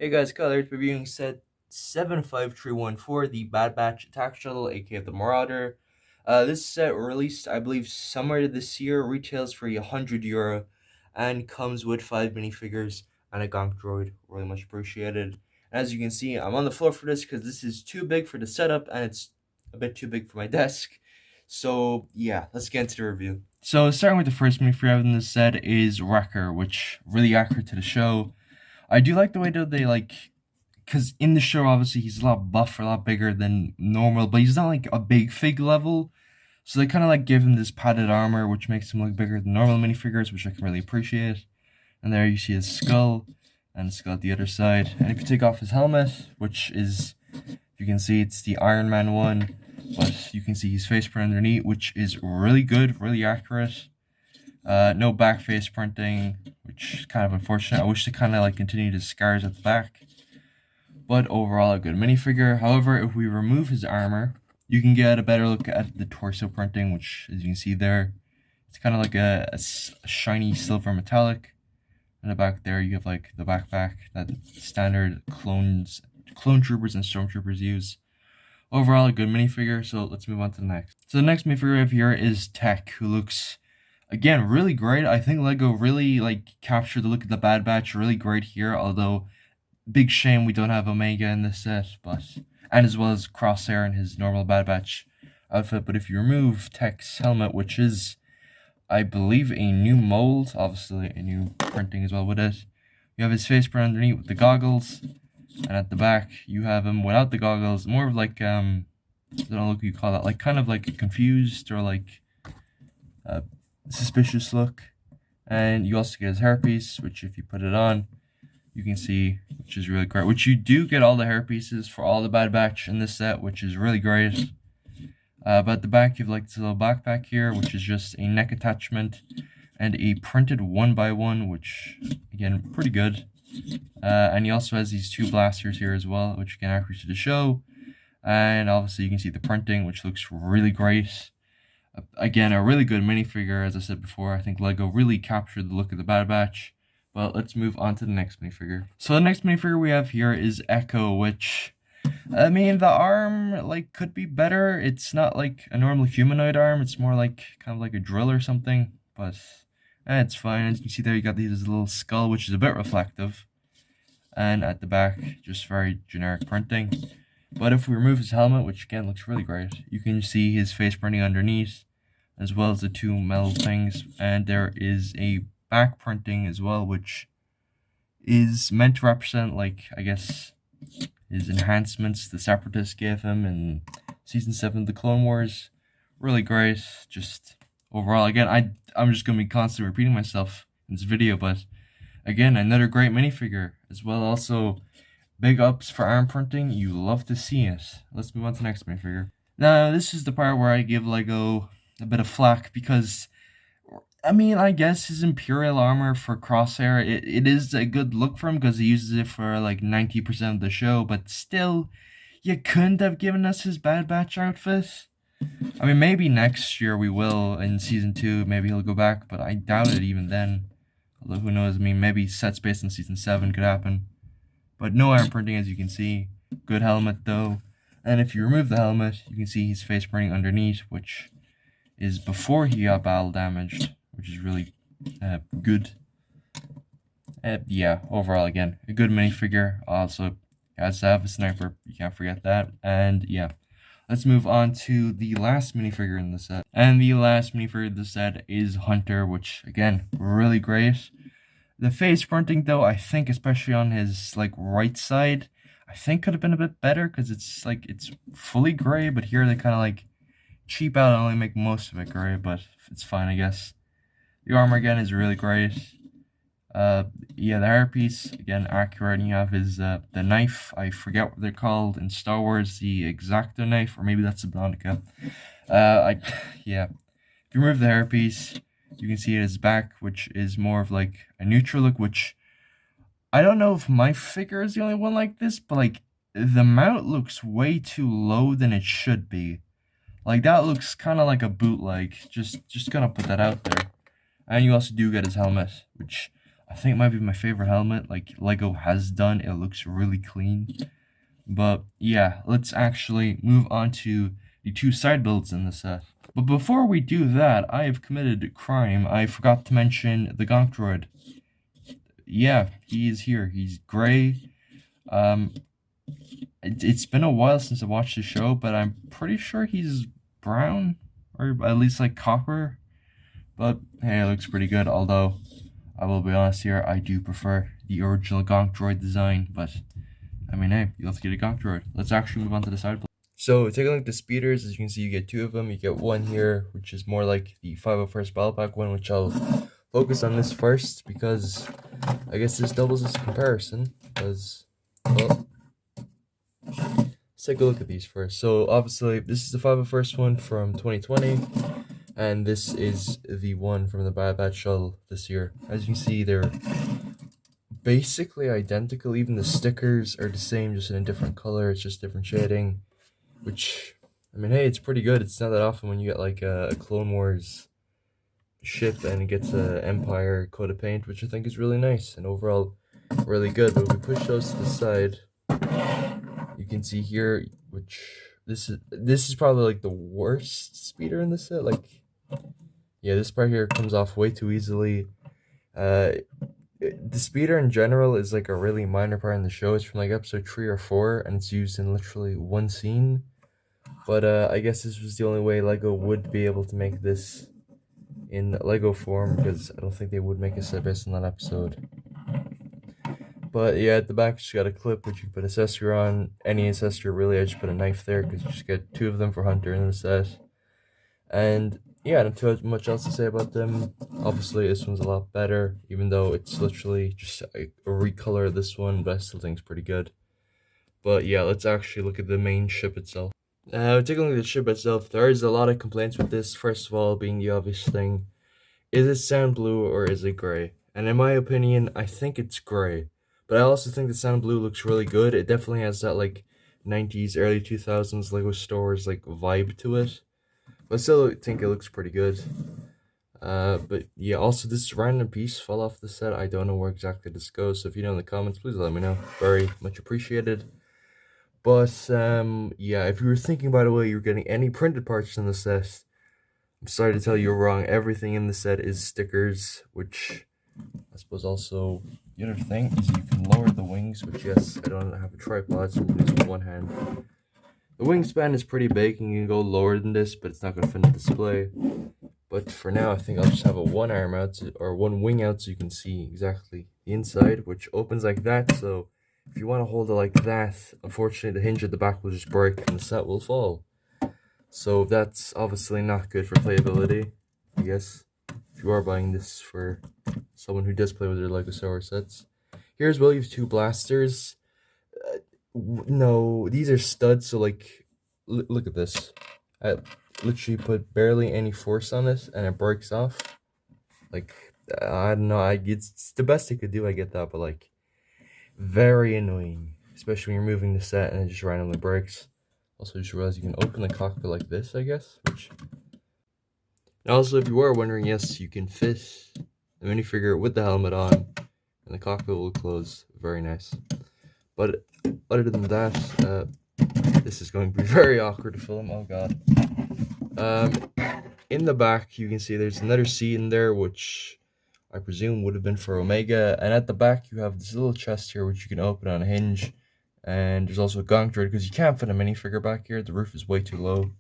Hey guys, Color reviewing set 75314, the Bad Batch Attack Shuttle, aka the Marauder. This set released, I believe, somewhere this year, retails for €100 and comes with 5 minifigures and a Gonk droid. Really much appreciated. As you can see, I'm on the floor for this because this is too big for the setup and it's a bit too big for my desk. So yeah, let's get into the review. So starting with the first minifigure I have in this set is Wrecker, which really accurate to the show. I do like the way that they because in the show, obviously, he's a lot buffer, a lot bigger than normal, but he's not like a big fig level. So they kind of give him this padded armor, which makes him look bigger than normal minifigures, which I can really appreciate. And there you see his skull, and the skull at the other side. And if you take off his helmet, which is, you can see it's the Iron Man one, but you can see his face print underneath, which is really good, really accurate. No back face printing, which is kind of unfortunate. I wish they kind of continued his scars at the back. But overall, a good minifigure. However, if we remove his armor, you can get a better look at the torso printing, which, as you can see there, it's kind of like a shiny silver metallic. In the back there, you have the backpack that standard clone troopers and stormtroopers use. Overall, a good minifigure. So let's move on to the next. So the next minifigure I have here is Tech, who looks, again, really great. I think LEGO really captured the look of the Bad Batch really great here, although big shame we don't have Omega in this set, and as well as Crosshair in his normal Bad Batch outfit. But if you remove Tech's helmet, which is, I believe, a new mold, obviously a new printing as well with it, you have his face print underneath with the goggles, and at the back you have him without the goggles, more of I don't know what you call that, kind of a confused or a suspicious look. And you also get his hairpiece, which if you put it on, you can see, which is really great. Which you do get all the hair pieces for all the Bad Batch in this set, which is really great. But at the back, you have this little backpack here, which is just a neck attachment and a printed 1x1, which again, pretty good. And he also has these two blasters here as well, which again, accurate to the show. And obviously, you can see the printing, which looks really great. Again, a really good minifigure, as I said before. I think LEGO really captured the look of the Bad Batch. But let's move on to the next minifigure. So the next minifigure we have here is Echo, which, I mean, the arm, could be better. It's not a normal humanoid arm. It's more kind of like a drill or something. But it's fine. As you can see there, you got this little skull, which is a bit reflective. And at the back, just very generic printing. But if we remove his helmet, which again looks really great, you can see his face printing underneath, as well as the two metal things. And there is a back printing as well, which is meant to represent, I guess, his enhancements the Separatists gave him in Season 7 of the Clone Wars. Really great. Just overall, again, I'm just going to be constantly repeating myself in this video, but again, another great minifigure as well. Also, big ups for arm printing. You love to see it. Let's move on to the next minifigure. Now, this is the part where I give LEGO a bit of flack because, I mean, I guess his Imperial armor for Crosshair, it is a good look for him because he uses it for 90% of the show, but still, you couldn't have given us his Bad Batch outfit. I mean, maybe next year we will in Season 2, maybe he'll go back, but I doubt it even then. Although, who knows, I mean, maybe sets based on Season 7 could happen. But no arm printing, as you can see. Good helmet, though. And if you remove the helmet, you can see his face printing underneath, which is before he got battle damaged, which is really good. Yeah, overall, again, a good minifigure. Also, has to have a sniper, you can't forget that. And yeah, let's move on to the last minifigure in the set. And the last minifigure in the set is Hunter, which, again, really great. The face printing, though, I think, especially on his right side, I think could have been a bit better because it's it's fully gray, but here they kind of cheap out and only make most of it gray, but it's fine, I guess. The armor, again, is really great. Yeah, the hairpiece, again, accurate. And you have his, the knife, I forget what they're called in Star Wars, the Exacto knife, or maybe that's a Subnautica. Yeah. If you remove the hairpiece, you can see his back, which is more of a neutral look, which, I don't know if my figure is the only one like this, but the mount looks way too low than it should be. That looks kind of like a bootleg. Just gonna put that out there. And you also do get his helmet, which I think it might be my favorite helmet like Lego has done. It looks really clean. But yeah, let's actually move on to the two side builds in the set. But before we do that, I have committed a crime. I forgot to mention the Gonk Droid. Yeah, he is here. He's gray. Um, it's been a while since I watched the show, but I'm pretty sure he's brown, or at least like copper. But hey, it looks pretty good, although I will be honest here, I do prefer the original Gonk Droid design, but I mean, hey, let's get a Gonk Droid. Let's actually move on to the side. So, take a look at the speeders. As you can see, you get two of them. You get one here, which is more like the 501st Battle Pack one, which I'll focus on this first, because I guess this doubles as a comparison, because, well, let's take a look at these first. So, obviously, this is the 501st one from 2020, and this is the one from the Bad Batch Shuttle this year. As you can see, they're basically identical. Even the stickers are the same, just in a different color. It's just different shading, which, I mean, hey, it's pretty good. It's not that often when you get like a Clone Wars ship and it gets a Empire coat of paint, which I think is really nice and overall really good. But if we push those to the side, you can see here, which this is probably like the worst speeder in the set. Like, yeah, this part here comes off way too easily. The speeder in general is like a really minor part in the show. It's from like episode 3 or 4, and it's used in literally one scene. But I guess this was the only way Lego would be able to make this in Lego form, because I don't think they would make a set based on that episode. But yeah, at the back, just got a clip which you can put accessory on. Any accessory, really. I just put a knife there because you just get two of them for Hunter in the set. And yeah, I don't have too much else to say about them. Obviously, this one's a lot better, even though it's literally just a recolor of this one, but I still think it's pretty good. But yeah, let's actually look at the main ship itself. Taking a look at the ship itself, there is a lot of complaints with this. First of all, being the obvious thing, is it sand blue or is it gray? And in my opinion, I think it's gray. But I also think the sand blue looks really good. It definitely has that like 90s, early 2000s Lego stores like vibe to it. But I still think it looks pretty good. But yeah, also this random piece fell off the set. I don't know where exactly this goes. So if you know in the comments, please let me know. Very much appreciated. But yeah, if you were thinking, by the way, you're getting any printed parts in the set, I'm sorry to tell you you're wrong. Everything in the set is stickers, which I suppose also the other thing is you can lower the wings, which yes, I don't have a tripod, so I'm going to use with one hand. The wingspan is pretty big, and you can go lower than this, but it's not going to fit in the display. But for now, I think I'll just have a one arm out, or one wing out, so you can see exactly the inside, which opens like that. So if you want to hold it like that, unfortunately the hinge at the back will just break and the set will fall. So that's obviously not good for playability, I guess, if you are buying this for someone who does play with their Lego Star Wars sets. Here's well, you have two blasters. No, these are studs, so like, look at this. I literally put barely any force on it and it breaks off. Like, I don't know, it's the best I could do, I get that, but like, very annoying, especially when you're moving the set and it just randomly breaks. Also, just realized you can open the cockpit like this, I guess. Which, and also, if you were wondering, yes, you can fit the minifigure with the helmet on, and the cockpit will close. Very nice. But other than that, this is going to be very awkward to film. Oh god. In the back, you can see there's another seat in there, which I presume would have been for Omega. And at the back, you have this little chest here, which you can open on a hinge. And there's also a Gonk Droid, because you can't fit a minifigure back here. The roof is way too low.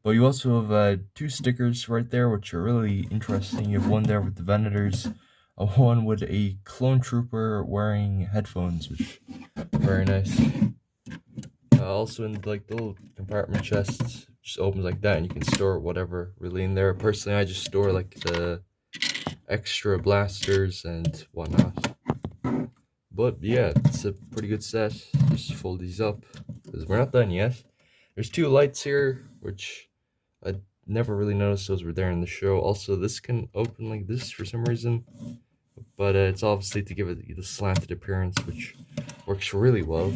But you also have two stickers right there, which are really interesting. You have one there with the Venators, one with a clone trooper wearing headphones, which very nice. Also in like the little compartment chest, just opens like that, and you can store whatever really in there. Personally, I just store like the extra blasters and whatnot. But yeah, it's a pretty good set. Just fold these up, because we're not done yet. There's two lights here, which I never really noticed those were there in the show. Also, this can open like this for some reason, but it's obviously to give it the slanted appearance, which works really well.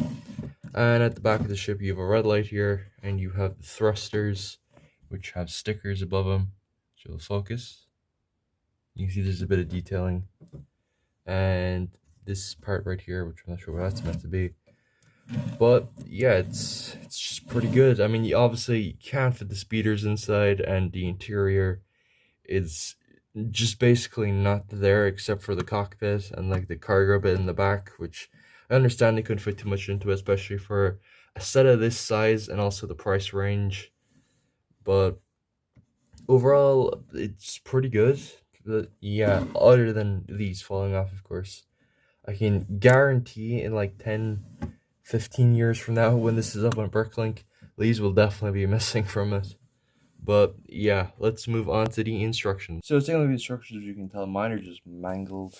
And at the back of the ship, you have a red light here, and you have the thrusters, which have stickers above them. So focus. You can see there's a bit of detailing. and this part right here, which I'm not sure what that's meant to be. But yeah, it's just pretty good. I mean, you obviously can't fit the speeders inside, and the interior is just basically not there except for the cockpit and like the cargo bit in the back, which I understand they couldn't fit too much into, especially for a set of this size and also the price range. But overall, it's pretty good. But yeah, other than these falling off, of course. I can guarantee in like 10, 15 years from now, when this is up on Bricklink, these will definitely be missing from it. But yeah, let's move on to the instructions. So taking a look at the instructions, as you can tell, mine are just mangled.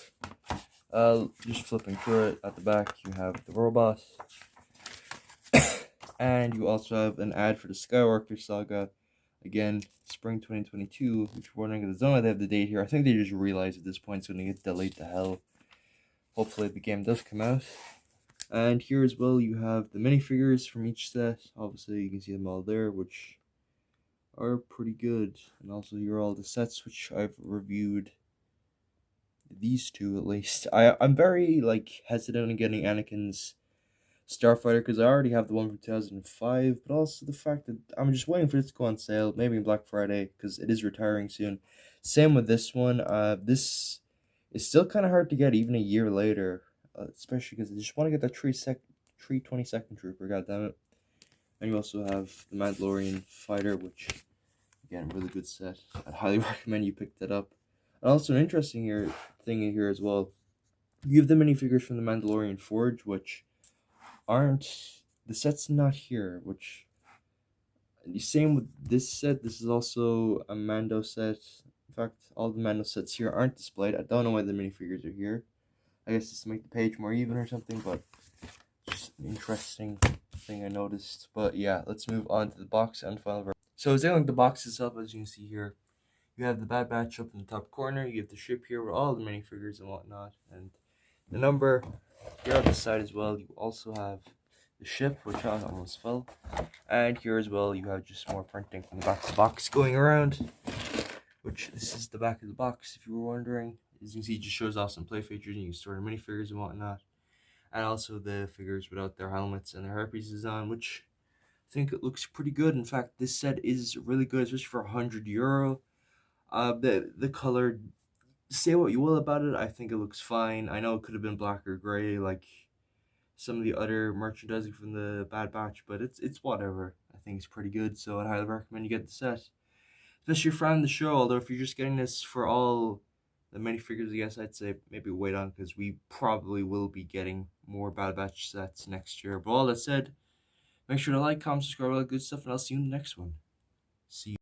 Just flipping through it, at the back you have the robot. And you also have an ad for the Skywalker Saga. Again, spring 2022. If you're wondering if they have the date here, I think they just realized at this point it's going to get delayed to hell. Hopefully the game does come out. And here as well you have the minifigures from each set. Obviously you can see them all there, which are pretty good. And also here are all the sets which I've reviewed. These two at least. I'm very like hesitant on getting Anakin's Starfighter because I already have the one from 2005, but also the fact that I'm just waiting for this to go on sale, maybe on Black Friday, because it is retiring soon. Same with this one. This is still kind of hard to get even a year later, especially because I just want to get that 322nd Trooper, goddammit. And you also have the Mandalorian Fighter, which, again, really good set. I'd highly recommend you pick that up. And also an interesting thing here as well. You have the minifigures from the Mandalorian Forge, which aren't, the set's not here, which, the same with this set. This is also a Mando set. In fact, all the Mando sets here aren't displayed. I don't know why the minifigures are here. I guess it's to make the page more even or something, but just an interesting thing I noticed. But yeah, let's move on to the box and final version. So it's like the box itself, as you can see here. You have the Bad Batch up in the top corner. You have the ship here with all the minifigures and whatnot, and the number here on the side as well. You also have the ship, which I almost fell, and here as well you have just more printing from the back of the box going around. Which this is the back of the box, if you were wondering. As you can see, it just shows off some play features, and you can store the minifigures and whatnot, and also the figures without their helmets and their hairpieces on, which I think it looks pretty good. In fact, this set is really good, especially for €100. The color, say what you will about it, I think it looks fine. I know it could have been black or gray like some of the other merchandising from the Bad Batch, but it's whatever. I think it's pretty good, so I'd highly recommend you get the set. Especially if you're fan of the show, although if you're just getting this for all the minifigures, I guess I'd say maybe wait on, because we probably will be getting more Bad Batch sets next year. But all that said, make sure to like, comment, subscribe, all that good stuff, and I'll see you in the next one. See you.